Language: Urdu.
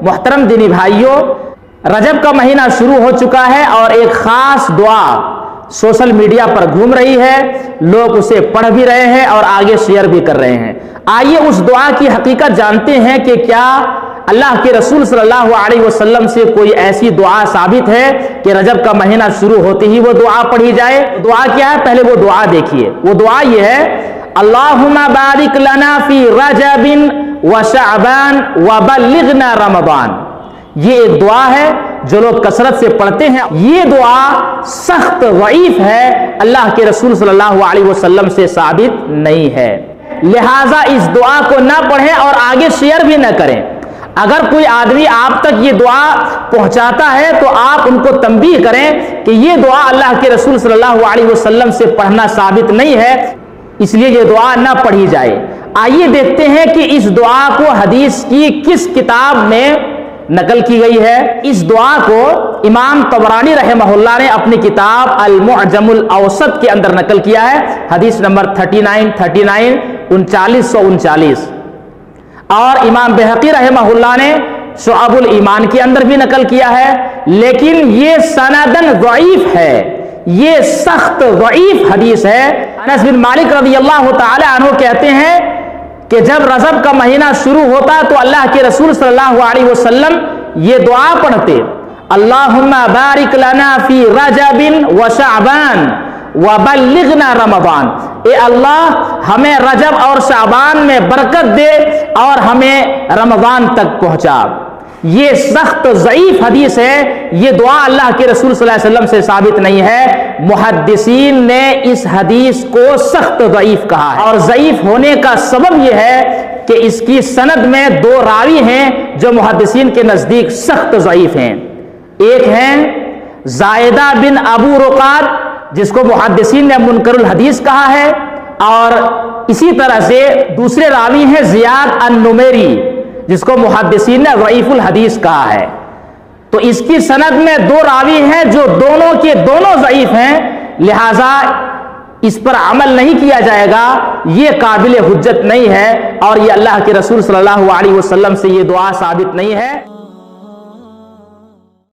محترم دینی بھائیوں، رجب کا مہینہ شروع ہو چکا ہے اور ایک خاص دعا سوشل میڈیا پر گھوم رہی ہے، لوگ اسے پڑھ بھی رہے ہیں اور آگے شیئر بھی کر رہے ہیں۔ آئیے اس دعا کی حقیقت جانتے ہیں کہ کیا اللہ کے رسول صلی اللہ علیہ وسلم سے کوئی ایسی دعا ثابت ہے کہ رجب کا مہینہ شروع ہوتے ہی وہ دعا پڑھی جائے۔ دعا کیا ہے؟ پہلے وہ دعا دیکھیے۔ وہ دعا یہ ہے، اللہم بارک لنا فی رجب و شعبان و بلغنا رمضان۔ یہ ایک دعا ہے جو لوگ کثرت سے پڑھتے ہیں۔ یہ دعا سخت ضعیف ہے، اللہ کے رسول صلی اللہ علیہ وسلم سے ثابت نہیں ہے، لہٰذا اس دعا کو نہ پڑھیں اور آگے شیئر بھی نہ کریں۔ اگر کوئی آدمی آپ تک یہ دعا پہنچاتا ہے تو آپ ان کو تنبیہ کریں کہ یہ دعا اللہ کے رسول صلی اللہ علیہ وسلم سے پڑھنا ثابت نہیں ہے، اس لیے یہ دعا نہ پڑھی جائے۔ آئیے دیکھتے ہیں کہ اس دعا کو حدیث کی کس کتاب میں نقل کی گئی ہے۔ اس دعا کو امام طبرانی رحمہ اللہ نے اپنی کتاب المعجم الاوسط کے اندر نقل کیا ہے، حدیث نمبر 39 39 اور امام بہقی رحمہ اللہ نے شعب الایمان کے اندر بھی نقل کیا ہے، لیکن یہ سندن ضعیف ہے، یہ سخت ضعیف حدیث ہے۔ انس بن مالک رضی اللہ تعالی عنہ کہتے ہیں کہ جب رجب کا مہینہ شروع ہوتا تو اللہ کے رسول صلی اللہ علیہ وسلم یہ دعا پڑھتے، اللہم بارک لنا فی رجب و شعبان و بلغنا رمضان۔ اے اللہ ہمیں رجب اور شعبان میں برکت دے اور ہمیں رمضان تک پہنچا۔ یہ سخت ضعیف حدیث ہے، یہ دعا اللہ کے رسول صلی اللہ علیہ وسلم سے ثابت نہیں ہے۔ محدثین نے اس حدیث کو سخت ضعیف کہا ہے، اور ضعیف ہونے کا سبب یہ ہے کہ اس کی سند میں دو راوی ہیں جو محدثین کے نزدیک سخت ضعیف ہیں۔ ایک ہیں زائدہ بن ابو رقاد جس کو محدثین نے منکر الحدیث کہا ہے، اور اسی طرح سے دوسرے راوی ہیں زیاد النمیری جس کو محدثین نے ضعیف الحدیث کہا ہے۔ تو اس کی سند میں دو راوی ہیں جو دونوں کے دونوں ضعیف ہیں، لہذا اس پر عمل نہیں کیا جائے گا، یہ قابل حجت نہیں ہے، اور یہ اللہ کے رسول صلی اللہ علیہ وسلم سے یہ دعا ثابت نہیں ہے۔